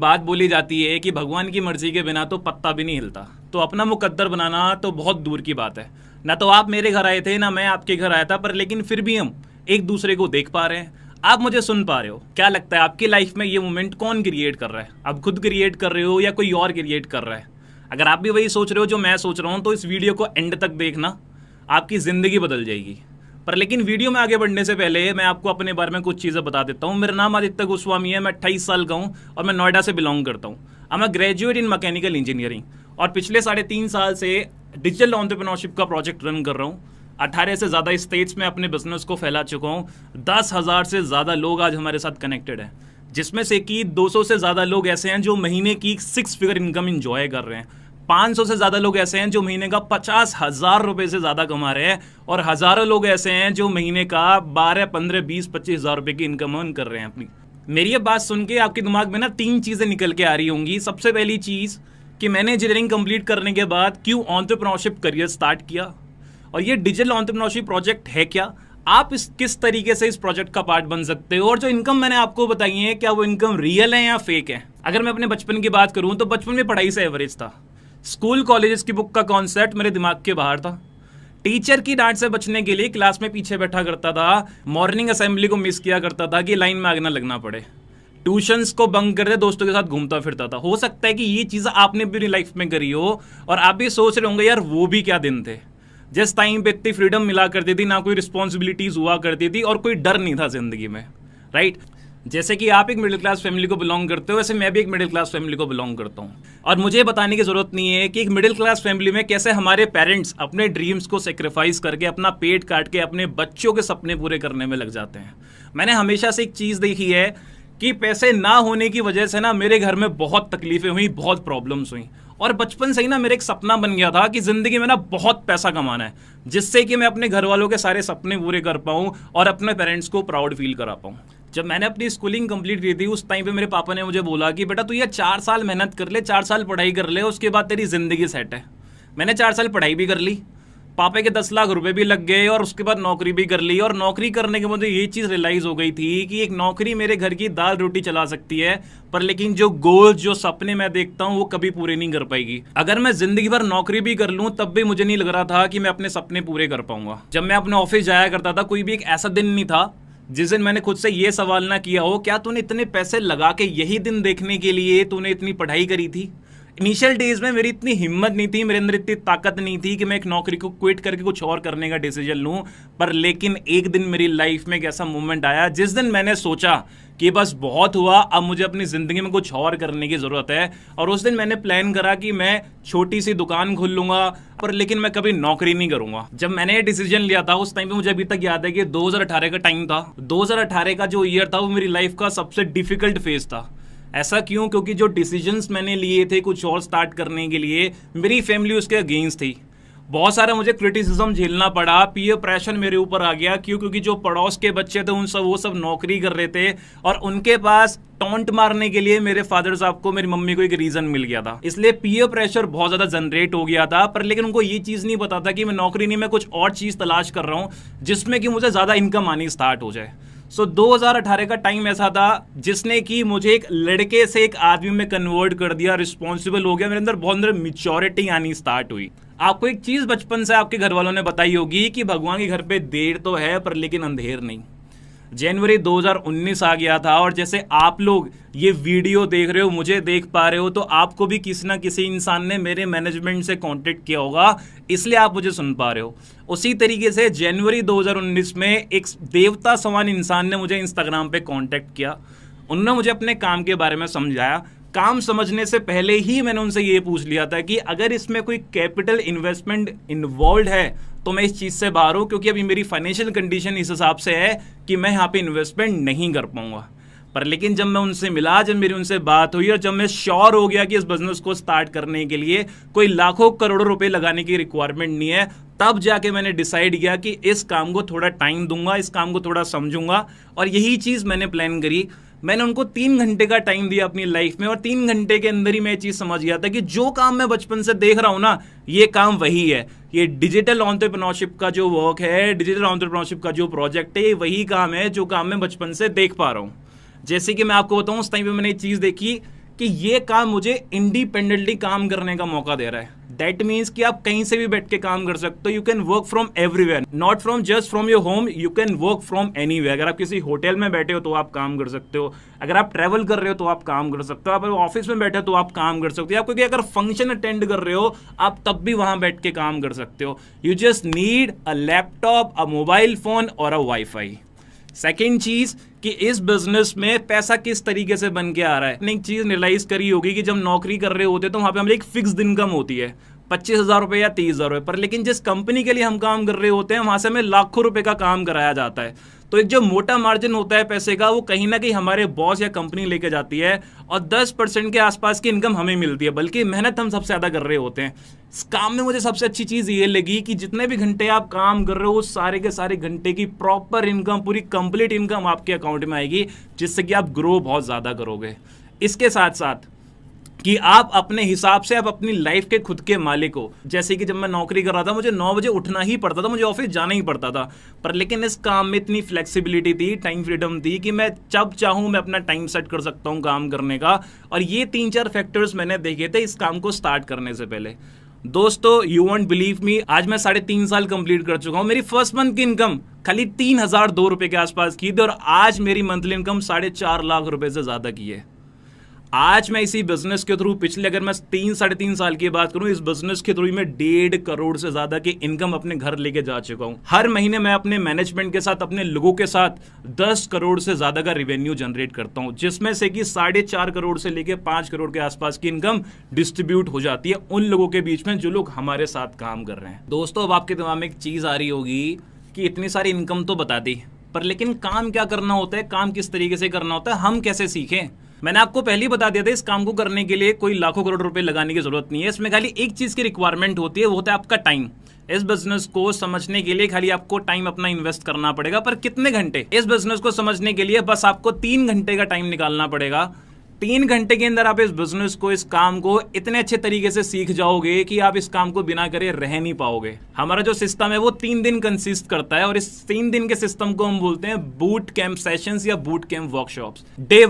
बात बोली जाती है कि भगवान की मर्जी के बिना तो पत्ता भी नहीं हिलता, तो अपना मुकद्दर बनाना तो बहुत दूर की बात है। ना तो आप मेरे घर आए थे, ना मैं आपके घर आया था, पर लेकिन फिर भी हम एक दूसरे को देख पा रहे हैं, आप मुझे सुन पा रहे हो। क्या लगता है आपकी लाइफ में ये मोमेंट कौन क्रिएट कर रहा है? आप खुद क्रिएट कर रहे हो या कोई और क्रिएट कर रहा है? अगर आप भी वही सोच रहे हो जो मैं सोच रहा हूँ, तो इस वीडियो को एंड तक देखना, आपकी ज़िंदगी बदल जाएगी। पर लेकिन वीडियो में आगे बढ़ने से पहले मैं आपको अपने बारे में कुछ चीज़ें बता देता हूँ। मेरा नाम आदित्य गोस्वामी है, मैं 28 साल का हूँ और मैं नोएडा से बिलोंग करता हूँ। मैं ग्रेजुएट इन मैकेनिकल इंजीनियरिंग और पिछले 3.5 साल से डिजिटल एंटरप्रेन्योरशिप का प्रोजेक्ट रन कर रहा हूँ। 18 से ज़्यादा स्टेट्स में अपने बिजनेस को फैला चुका हूँ। 10,000 से ज़्यादा लोग आज हमारे साथ कनेक्टेड हैं, जिसमें से कि 200 से ज़्यादा लोग ऐसे हैं जो महीने की 6 फिगर इनकम इंजॉय कर रहे हैं। 500 से ज़्यादा लोग ऐसे हैं जो महीने का 50,000 रुपये से ज़्यादा कमा रहे हैं, और हज़ारों लोग ऐसे हैं जो महीने का 12, 15, 20, 25,000 रुपये की इनकम अर्न कर रहे हैं अपनी। मेरी ये बात सुन के आपके दिमाग में ना 3 चीज़ें निकल के आ रही होंगी। सबसे पहली चीज़ कि मैंने इंजीनियरिंग कंप्लीट करने के बाद क्यों एंटरप्रेन्योरशिप करियर स्टार्ट किया, और ये डिजिटल एंटरप्रेन्योरशिप प्रोजेक्ट है क्या, आप किस तरीके से इस प्रोजेक्ट का पार्ट बन सकते हो, और जो इनकम मैंने आपको बताई है क्या वो इनकम रियल है या फेक है। अगर मैं अपने बचपन की बात करूं तो बचपन में पढ़ाई से एवरेज था। स्कूल कॉलेजेस की बुक का कॉन्सेप्ट मेरे दिमाग के बाहर था। टीचर की डांट से बचने के लिए क्लास में पीछे बैठा करता था। मॉर्निंग असेंबली को मिस किया करता था कि लाइन में आगे ना लगना पड़े। ट्यूशंस को बंक करते दोस्तों के साथ घूमता फिरता था। हो सकता है कि ये चीज़ आपने भी अपनी लाइफ में करी हो और आप भी सोच रहे होंगे यार वो भी क्या दिन थे, जिस टाइम पे इतनी फ्रीडम मिला करती थी, ना कोई रिस्पॉन्सिबिलिटीज हुआ करती थी और कोई डर नहीं था जिंदगी में, राइट। जैसे कि आप एक मिडिल क्लास फैमिली को बिलोंग करते हो, वैसे मैं भी एक मिडिल क्लास फैमिली को बिलोंग करता हूँ। और मुझे बताने की जरूरत नहीं है कि एक मिडिल क्लास फैमिली में कैसे हमारे पेरेंट्स अपने ड्रीम्स को सेक्रीफाइस करके, अपना पेट काट के अपने बच्चों के सपने पूरे करने में लग जाते हैं। मैंने हमेशा से एक चीज़ देखी है कि पैसे ना होने की वजह से ना मेरे घर में बहुत तकलीफें हुई, बहुत प्रॉब्लम्स हुई, और बचपन से ही ना मेरा एक सपना बन गया था कि जिंदगी में ना बहुत पैसा कमाना है, जिससे कि मैं अपने घर वालों के सारे सपने पूरे कर पाऊँ और अपने पेरेंट्स को प्राउड फील करा पाऊँ। जब मैंने अपनी स्कूलिंग कंप्लीट की थी उस टाइम पे मेरे पापा ने मुझे बोला कि बेटा तू ये 4 साल मेहनत कर ले, 4 साल पढ़ाई कर ले, उसके बाद तेरी जिंदगी सेट है। मैंने 4 साल पढ़ाई भी कर ली, पापा के 10 लाख रुपए भी लग गए, और उसके बाद नौकरी भी कर ली। और नौकरी करने के मुझे ये चीज़ रियलाइज़ हो गई थी कि एक नौकरी मेरे घर की दाल रोटी चला सकती है, पर लेकिन जो गोल, जो सपने मैं देखता हूँ वो कभी पूरे नहीं कर पाएगी। अगर मैं जिंदगी भर नौकरी भी कर लूँ तब भी मुझे नहीं लग रहा था कि मैं अपने सपने पूरे कर पाऊंगा। जब मैं अपने ऑफिस जाया करता था, कोई भी एक ऐसा दिन नहीं था जिस दिन मैंने खुद से ये सवाल ना किया हो क्या तूने इतने पैसे लगा के यही दिन देखने के लिए तूने इतनी पढ़ाई करी थी। इनिशियल डेज में मेरी इतनी हिम्मत नहीं थी, मेरे अंदर इतनी ताकत नहीं थी कि मैं एक नौकरी को क्विट करके कुछ और करने का डिसीजन लूं। पर लेकिन एक दिन मेरी लाइफ में एक ऐसा मोमेंट आया जिस दिन मैंने सोचा कि बस बहुत हुआ, अब मुझे अपनी ज़िंदगी में कुछ और करने की ज़रूरत है। और उस दिन मैंने प्लान करा कि मैं छोटी सी दुकान खोल लूँगा, पर लेकिन मैं कभी नौकरी नहीं करूँगा। जब मैंने ये डिसीजन लिया था उस टाइम पे मुझे अभी तक याद है कि 2018 का टाइम था। 2018 का जो ईयर था वो मेरी लाइफ का सबसे डिफिकल्ट फेज था। ऐसा क्यों? क्योंकि जो डिसीजंस मैंने लिए थे कुछ और स्टार्ट करने के लिए, मेरी फैमिली उसके अगेंस्ट थी। बहुत सारा मुझे क्रिटिसिज्म झेलना पड़ा, पीयर प्रेशर मेरे ऊपर आ गया। क्यों? क्योंकि जो पड़ोस के बच्चे थे वो सब नौकरी कर रहे थे, और उनके पास टॉन्ट मारने के लिए मेरे फादर साहब को, मेरी मम्मी को एक रीजन मिल गया था। इसलिए पीयर प्रेशर बहुत ज़्यादा जनरेट हो गया था। पर लेकिन उनको ये चीज़ नहीं पता था कि मैं नौकरी नहीं, मैं कुछ और चीज़ तलाश कर रहा हूँ जिसमें कि मुझे ज़्यादा इनकम आनी स्टार्ट हो जाए। 2018 का टाइम ऐसा था जिसने कि मुझे एक लड़के से एक आदमी में कन्वर्ट कर दिया, रिस्पॉन्सिबल हो गया, मेरे अंदर बहुत अंदर मैच्योरिटी आनी स्टार्ट हुई। आपको एक चीज़ बचपन से आपके घर वालों ने बताई होगी कि भगवान के घर पे देर तो है पर लेकिन अंधेर नहीं। जनवरी 2019 आ गया था, और जैसे आप लोग ये वीडियो देख रहे हो, मुझे देख पा रहे हो, तो आपको भी किसी ना किसी इंसान ने मेरे मैनेजमेंट से कांटेक्ट किया होगा, इसलिए आप मुझे सुन पा रहे हो। उसी तरीके से जनवरी 2019 में एक देवता समान इंसान ने मुझे इंस्टाग्राम पे कांटेक्ट किया। उन्होंने मुझे अपने काम के बारे में समझाया। काम समझने से पहले ही मैंने उनसे ये पूछ लिया था कि अगर इसमें कोई कैपिटल इन्वेस्टमेंट इन्वॉल्व है तो मैं इस चीज़ से बाहर हूँ, क्योंकि अभी मेरी फाइनेंशियल कंडीशन इस हिसाब से है कि मैं यहाँ पे इन्वेस्टमेंट नहीं कर पाऊंगा। पर लेकिन जब मैं उनसे मिला, जब मेरी उनसे बात हुई, और जब मैं श्योर हो गया कि इस बिजनेस को स्टार्ट करने के लिए कोई लाखों करोड़ों रुपए लगाने की रिक्वायरमेंट नहीं है, तब जाके मैंने डिसाइड किया कि इस काम को थोड़ा टाइम दूंगा, इस काम को थोड़ा समझूंगा। और यही चीज़ मैंने प्लान करी। मैंने उनको 3 घंटे का टाइम दिया अपनी लाइफ में, और 3 घंटे के अंदर ही मैं ये चीज़ समझ गया था कि जो काम मैं बचपन से देख रहा हूँ ना, ये काम वही है। ये डिजिटल एंटरप्रेन्योरशिप का जो वर्क है, डिजिटल एंटरप्रेन्योरशिप का जो प्रोजेक्ट है, ये वही काम है जो काम मैं बचपन से देख पा रहा हूँ। जैसे कि मैं आपको बताऊँ, उस टाइम पे मैंने एक चीज़ देखी कि ये काम मुझे इंडिपेंडेंटली काम करने का मौका दे रहा है। दैट मीन्स कि आप कहीं से भी बैठ के काम कर सकते हो। You can work from everywhere, not from just from your home, you can work from anywhere. अगर आप किसी होटल में बैठे हो तो आप काम कर सकते हो, अगर आप ट्रैवल कर रहे हो तो आप काम कर सकते हो, आप ऑफिस में बैठे हो तो आप काम कर सकते हो, आप कोई अगर फंक्शन अटेंड कर रहे हो आप तब भी वहां बैठ के काम कर सकते हो। You just need a laptop, a mobile phone और अ वाईफाई। सेकेंड चीज कि इस बिजनेस में पैसा किस तरीके से बन के आ रहा है। एक चीज रियलाइज करी होगी कि जब नौकरी कर रहे होते तो वहां पे हमें एक फिक्स इनकम होती है 25,000 रुपए या 30,000 रुपए पर, लेकिन जिस कंपनी के लिए हम काम कर रहे होते हैं वहां से हमें लाखों रुपए का काम कराया जाता है। तो एक जो मोटा मार्जिन होता है पैसे का वो कहीं ना कहीं हमारे बॉस या कंपनी लेके जाती है और 10% के आसपास की इनकम हमें मिलती है, बल्कि मेहनत हम सबसे ज्यादा कर रहे होते हैं। इस काम में मुझे सबसे अच्छी चीज ये लगी कि जितने भी घंटे आप काम कर रहे हो उस सारे के सारे घंटे की प्रॉपर इनकम, पूरी कंप्लीट इनकम आपके अकाउंट में आएगी, जिससे कि आप ग्रो बहुत ज्यादा करोगे। इसके साथ साथ कि आप अपने हिसाब से आप अपनी लाइफ के खुद के मालिक हो। जैसे कि जब मैं नौकरी कर रहा था मुझे 9 बजे उठना ही पड़ता था, मुझे ऑफिस जाना ही पड़ता था, पर लेकिन इस काम में इतनी फ्लेक्सिबिलिटी थी, टाइम फ्रीडम थी कि मैं जब चाहूं मैं अपना टाइम सेट कर सकता हूं काम करने का। और ये 3-4 फैक्टर्स मैंने देखे थे इस काम को स्टार्ट करने से पहले। दोस्तों यू वॉन्ट बिलीव मी, आज मैं 3.5 साल कंप्लीट कर चुका हूं। मेरी फर्स्ट मंथ की इनकम खाली 3,002 रुपए के आसपास की थी और आज मेरी मंथली इनकम 4.5 लाख रुपए से ज्यादा की है। आज मैं इसी बिजनेस के थ्रू पिछले अगर मैं 3-3.5 साल की बात करूं, इस बिजनेस के थ्रू मैं 1.5 करोड़ से ज्यादा की इनकम अपने घर लेके जा चुका हूं। हर महीने मैं अपने मैनेजमेंट के साथ, अपने लोगों के साथ 10 करोड़ से ज्यादा का रेवेन्यू जनरेट करता हूं, जिसमें से कि 4.5 करोड़ से लेके 5 करोड़ के आसपास की इनकम डिस्ट्रीब्यूट हो जाती है उन लोगों के बीच में जो लोग हमारे साथ काम कर रहे हैं। दोस्तों अब आपके दिमाग में एक चीज आ रही होगी कि इतनी सारी इनकम तो बता दी, पर लेकिन काम क्या करना होता है, काम किस तरीके से करना होता है, हम कैसे सीखें। मैंने आपको पहले ही बता दिया था इस काम को करने के लिए कोई लाखों करोड़ रुपए लगाने की जरूरत नहीं है। इसमें खाली एक चीज की रिक्वायरमेंट होती है, वो होता है आपका टाइम। इस बिजनेस को समझने के लिए खाली आपको टाइम अपना इन्वेस्ट करना पड़ेगा, पर कितने घंटे। इस बिजनेस को समझने के लिए बस आपको 3 घंटे का टाइम निकालना पड़ेगा। 3 घंटे के अंदर आप इस बिजनेस को, इस काम को इतने अच्छे तरीके से सीख जाओगे कि आप इस काम को बिना करे रह नहीं पाओगे। हमारा जो सिस्टम है वो 3 दिन कंसिस्ट करता है और इस 3 दिन के सिस्टम को हम बोलते हैं बूट कैंप सेशंस या boot camp workshops. Day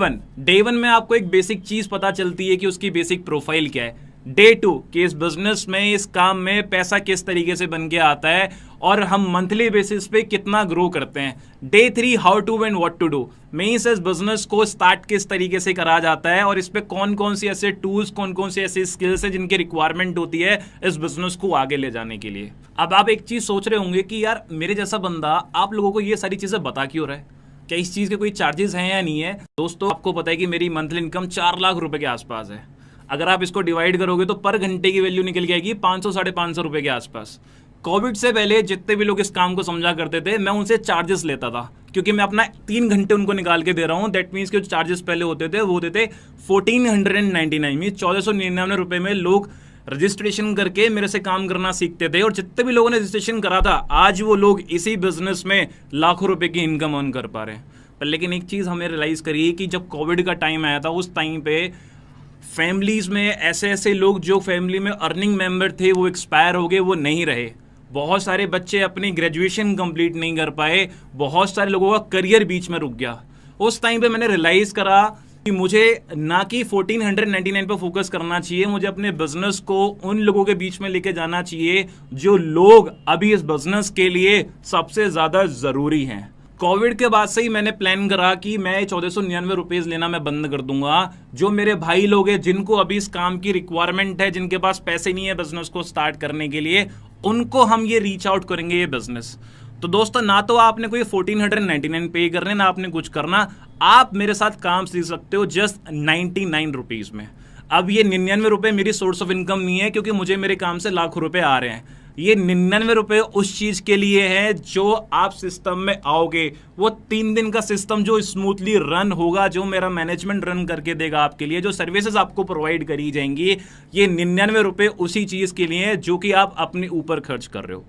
one में आपको एक बेसिक चीज पता चलती है कि उसकी बेसिक प्रोफाइल क्या है। डे 2 कि इस बिजनेस में, इस काम में पैसा किस तरीके से बन के आता है और हम मंथली बेसिस पे कितना ग्रो करते हैं। Day 3 how to and what to do, means इस बिजनेस को स्टार्ट किस तरीके से करा जाता है और इस पे कौन कौन सी ऐसे टूल्स, कौन कौन सी ऐसी स्किल्स है जिनकी रिक्वायरमेंट होती है इस बिजनेस को आगे ले जाने के लिए। अब आप एक चीज सोच रहे होंगे कि यार मेरे जैसा बंदा आप लोगों को ये सारी चीजें बता क्यों रहा है, क्या इस चीज के कोई चार्जेस हैं या नहीं है। दोस्तों आपको पता है कि मेरी मंथली इनकम 4 लाख रुपए के आसपास है। अगर आप इसको डिवाइड करोगे तो पर घंटे की वैल्यू निकल जाएगी 500-550 रुपए के आसपास। कोविड से पहले जितने भी लोग इस काम को समझा करते थे मैं उनसे चार्जेस लेता था, क्योंकि मैं अपना 3 घंटे उनको निकाल के दे रहा हूं। दैट मीन्स के जो चार्जेस पहले होते थे वो होते थे 1499, मीन 1499 रुपए में लोग रजिस्ट्रेशन करके मेरे से काम करना सीखते थे। और जितने भी लोगों ने रजिस्ट्रेशन करा था आज वो लोग इसी बिजनेस में लाखों रुपए की इनकम अर्न कर पा रहे हैं। पर लेकिन एक चीज हमें रियलाइज करी कि जब कोविड का टाइम आया था उस टाइम पे फैमिलीज में ऐसे ऐसे लोग जो फैमिली में अर्निंग मेंबर थे वो एक्सपायर हो गए, वो नहीं रहे। बहुत सारे बच्चे अपनी ग्रेजुएशन कंप्लीट नहीं कर पाए, बहुत सारे लोगों का करियर बीच में रुक गया। उस टाइम पे मैंने रियलाइज करा कि मुझे ना कि 1499 पे फोकस करना चाहिए, मुझे अपने बिजनेस को उन लोगों के बीच में लेके जाना चाहिए जो लोग अभी इस बिजनेस के लिए सबसे ज्यादा जरूरी हैं। कोविड के बाद से ही मैंने प्लान करा कि मैं 1499 रुपीज लेना मैं बंद कर दूंगा। जो मेरे भाई लोग हैं जिनको अभी इस काम की रिक्वायरमेंट है, जिनके पास पैसे नहीं है बिजनेस को स्टार्ट करने के लिए, उनको हम ये रीच आउट करेंगे ये बिजनेस। तो दोस्तों ना तो आपने कोई 1499 पे करने, ना आपने कुछ करना, आप मेरे साथ काम सीख सकते हो जस्ट 99 रुपीज में। अब ये 99 रुपए मेरी सोर्स ऑफ इनकम नहीं है, क्योंकि मुझे मेरे काम से लाखों रुपए आ रहे हैं। ये 99 रुपए उस चीज के लिए है जो आप सिस्टम में आओगे, वो 3 दिन का सिस्टम जो स्मूथली रन होगा, जो मेरा मैनेजमेंट रन करके देगा आपके लिए, जो सर्विसेज आपको प्रोवाइड करी जाएंगी, ये 99 रुपए उसी चीज के लिए है जो कि आप अपने ऊपर खर्च कर रहे हो।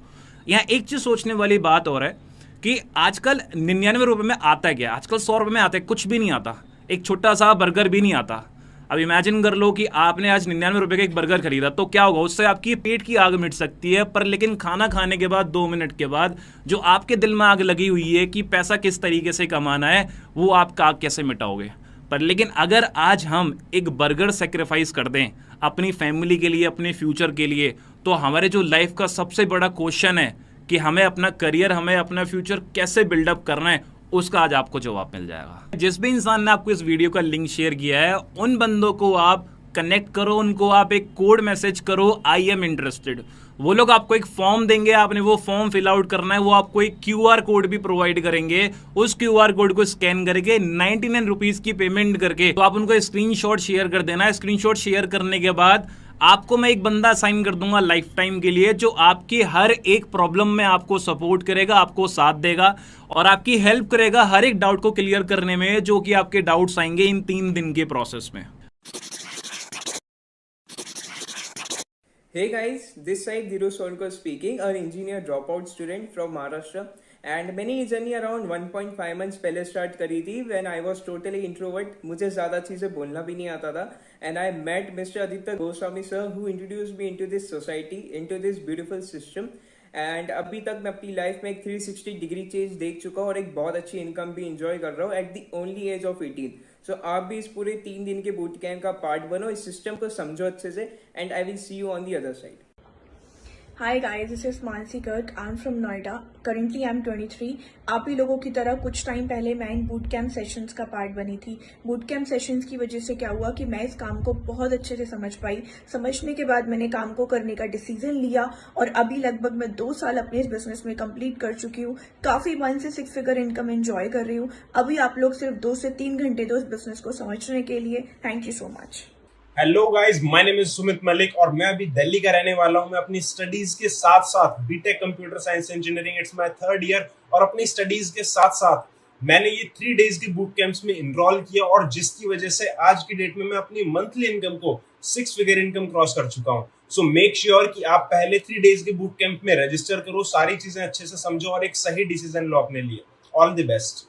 यहाँ एक चीज सोचने वाली बात और है कि आजकल 99 रुपए में आता क्या, आजकल 100 रुपए में आता है, कुछ भी नहीं आता, एक छोटा सा बर्गर भी नहीं आता। अब इमेजिन कर लो कि आपने आज 99 रुपए का एक बर्गर खरीदा, तो क्या होगा, उससे आपकी पेट की आग मिट सकती है, पर लेकिन खाना खाने के बाद 2 मिनट के बाद जो आपके दिल में आग लगी हुई है कि पैसा किस तरीके से कमाना है, वो आपका आग कैसे मिटाओगे। पर लेकिन अगर आज हम एक बर्गर सेक्रीफाइस कर दें अपनी फैमिली के लिए, अपने फ्यूचर के लिए, तो हमारे जो लाइफ का सबसे बड़ा क्वेश्चन है कि हमें अपना करियर, हमें अपना फ्यूचर कैसे बिल्डअप करना है, उसका आज आपको जवाब मिल जाएगा। जिस भी इंसान ने आपको इस वीडियो का लिंक शेयर किया है, उन बंदों को आप कनेक्ट करो, उनको आप एक कोड मैसेज करो, आई एम इंटरेस्टेड। वो लोग आपको एक फॉर्म देंगे, आपने वो फॉर्म फिल आउट करना है, वो आपको एक क्यूआर कोड भी प्रोवाइड करेंगे। उस क्यूआर कोड को स्कैन करके 99 रुपीज की पेमेंट करके तो आप उनको स्क्रीनशॉट शेयर कर देना है। स्क्रीनशॉट शेयर करने के बाद आपको मैं एक बंदा असाइन कर दूंगा लाइफ टाइम के लिए, जो आपकी हर एक प्रॉब्लम में आपको सपोर्ट करेगा, आपको साथ देगा और आपकी हेल्प करेगा हर एक डाउट को क्लियर करने में, जो कि आपके डाउट्स आएंगे इन 3 दिन के प्रोसेस में। Hey guys, this side Dhiraj Solkar speaking, an engineer dropout student from Maharashtra, and मैंने ये जर्नी अराउंड 1.5 मंथ्स पहले स्टार्ट करी थी when I was totally introvert. मुझे ज़्यादा चीज़ें बोलना भी नहीं आता था and I met Mister Aditya Goswami sir who introduced me into this society, into this beautiful system. And अभी तक मैं अपनी लाइफ में एक 360 डिग्री चेंज देख चुका हूँ और एक बहुत अच्छी इनकम भी इंजॉय कर रहा हूँ at the only age of 18। So आप भी इस पूरे 3 दिन के बूट कैंप का पार्ट बनो, इस सिस्टम को समझो अच्छे से and I will see you on the other side. Hi guys, this is Mansi Garg. I'm from Noida. Currently I'm 23. आप ही लोगों की तरह कुछ टाइम पहले मैं इन बूट कैंप सेशंस का पार्ट बनी थी। बूट कैंप सेशंस की वजह से क्या हुआ कि मैं इस काम को बहुत अच्छे से समझ पाई। समझने के बाद मैंने काम को करने का डिसीजन लिया और अभी लगभग मैं 2 साल अपने इस बिजनेस में कंप्लीट कर चुकी हूँ। काफी मन से 6 फिगर इनकम एंजॉय कर रही हूँ। अभी आप लोग सिर्फ 2 से 3 घंटे दो इस बिजनेस को समझने के लिए। Thank you so much. Hello guys, my name is Sumit Malik और मैं अभी दिल्ली का रहने वाला हूं। मैं अपनी स्टडीज के साथ साथ BTech computer science engineering, it's my 3rd year, और अपनी स्टडीज के साथ साथ मैंने ये 3 डेज के बूट कैंप्स में इनरोल किया और जिसकी वजह से आज की डेट में मैं अपनी मंथली इनकम को 6 फिगर इनकम क्रॉस कर चुका हूं। सो मेक श्योर कि आप पहले 3 डेज के बूट कैंप में रजिस्टर करो, सारी चीजें अच्छे से समझो और एक सही डिसीजन लो अपने लिए। All the best.